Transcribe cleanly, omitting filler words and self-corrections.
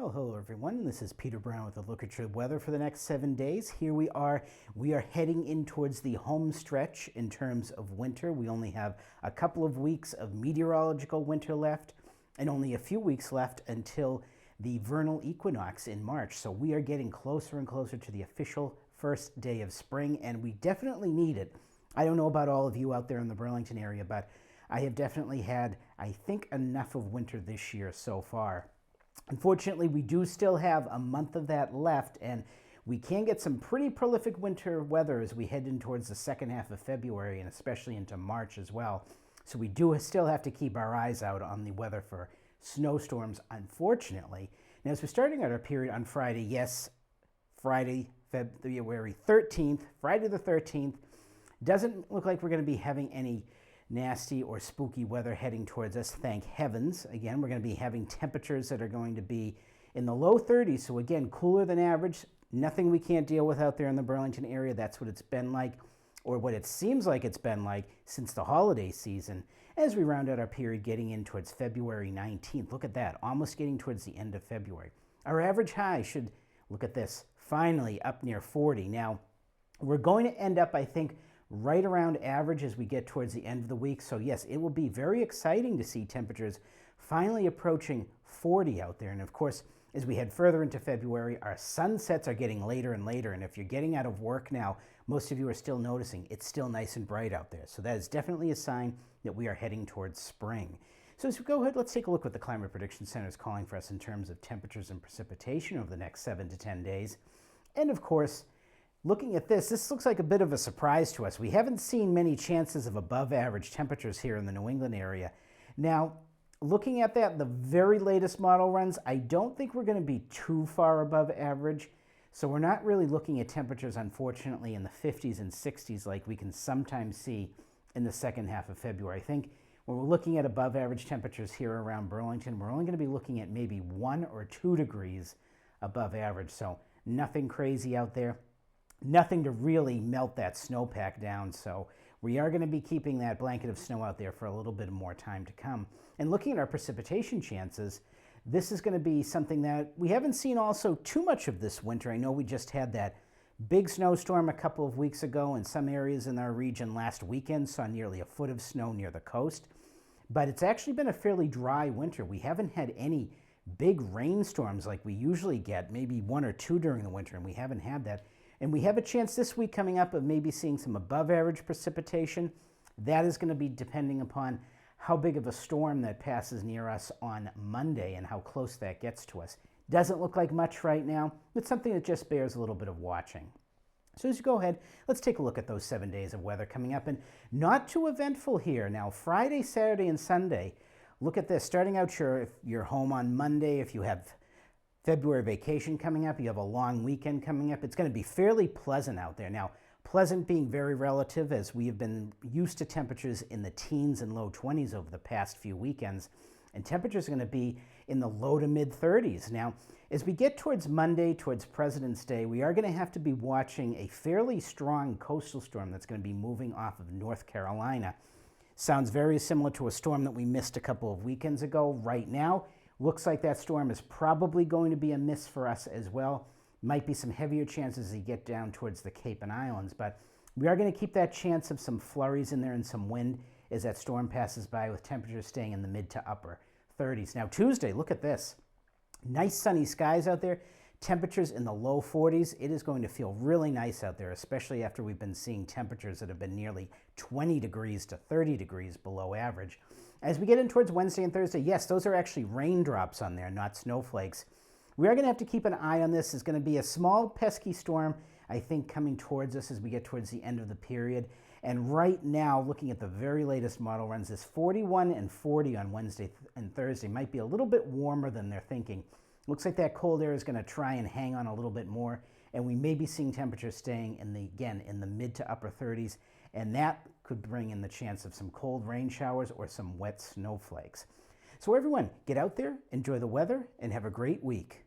Well, hello everyone. This is Peter Brown with a look at your weather for the next 7 days. Here we are heading in towards the home stretch in terms of winter. We only have a couple of weeks of meteorological winter left and only a few weeks left until the vernal equinox in March. So we are getting closer and closer to the official first day of spring, and we definitely need it. I don't know about all of you out there in the Burlington area, but I have definitely had, I think, enough of winter this year so far. Unfortunately, we do still have a month of that left, and we can get some pretty prolific winter weather as we head in towards the second half of February and especially into March as well. So we do still have to keep our eyes out on the weather for snowstorms, unfortunately. Now, as we're starting out our period on Friday, yes, Friday, February 13th, Friday the 13th, doesn't look like we're going to be having any nasty or spooky weather heading towards us, thank heavens. Again, we're going to be having temperatures that are going to be in the low 30s, so again, cooler than average. Nothing we can't deal with out there in the Burlington area. That's what it's been like, or what it seems like it's been like since the holiday season. As we round out our period getting in towards February 19th, look at that, almost getting towards the end of February. Our average high should, look at this, finally up near 40. Now, we're going to end up, I think, right around average as we get towards the end of the week. So yes, it will be very exciting to see temperatures finally approaching 40 out there. And of course, as we head further into February, our sunsets are getting later and later. And if you're getting out of work now, most of you are still noticing it's still nice and bright out there. So that is definitely a sign that we are heading towards spring. So as we go ahead, let's take a look what the Climate Prediction Center is calling for us in terms of temperatures and precipitation over the next 7 to 10 days. And of course, looking at this looks like a bit of a surprise to us. We haven't seen many chances of above average temperatures here in the New England area. Now, looking at that, the very latest model runs, I don't think we're going to be too far above average. So we're not really looking at temperatures, unfortunately, in the 50s and 60s like we can sometimes see in the second half of February. I think when we're looking at above average temperatures here around Burlington, we're only going to be looking at maybe 1 or 2 degrees above average. So nothing crazy out there. Nothing to really melt that snowpack down, so we are going to be keeping that blanket of snow out there for a little bit more time to come. And looking at our precipitation chances, this is going to be something that we haven't seen also too much of this winter. I know we just had that big snowstorm a couple of weeks ago, and some areas in our region last weekend saw nearly a foot of snow near the coast. But it's actually been a fairly dry winter. We haven't had any big rainstorms like we usually get, maybe 1 or 2 during the winter, and we haven't had that. And we have a chance this week coming up of maybe seeing some above average precipitation. That is going to be depending upon how big of a storm that passes near us on Monday and how close that gets to us. Doesn't look like much right now, but something that just bears a little bit of watching. So as you go ahead, let's take a look at those 7 days of weather coming up, and not too eventful here. Now, Friday, Saturday, and Sunday, look at this. Starting out, if you're home on Monday, if you have February vacation coming up, you have a long weekend coming up, it's going to be fairly pleasant out there. Now, pleasant being very relative, as we have been used to temperatures in the teens and low 20s over the past few weekends, and temperatures are going to be in the low to mid 30s. Now, as we get towards Monday, towards President's Day, we are going to have to be watching a fairly strong coastal storm that's going to be moving off of North Carolina. Sounds very similar to a storm that we missed a couple of weekends ago. Right now, looks like that storm is probably going to be a miss for us as well. Might be some heavier chances as you get down towards the Cape and Islands, but we are going to keep that chance of some flurries in there and some wind as that storm passes by, with temperatures staying in the mid to upper 30s. Now Tuesday, look at this. Nice sunny skies out there. Temperatures in the low 40s. It is going to feel really nice out there, especially after we've been seeing temperatures that have been nearly 20 degrees to 30 degrees below average. As we get in towards Wednesday and Thursday, yes, those are actually raindrops on there, not snowflakes. We are going to have to keep an eye on this. It's going to be a small pesky storm, I think, coming towards us as we get towards the end of the period. And right now, looking at the very latest model runs, this 41 and 40 on Wednesday and Thursday might be a little bit warmer than they're thinking. Looks like that cold air is going to try and hang on a little bit more, and we may be seeing temperatures staying in the mid to upper 30s, and that could bring in the chance of some cold rain showers or some wet snowflakes. So everyone, get out there, enjoy the weather, and have a great week.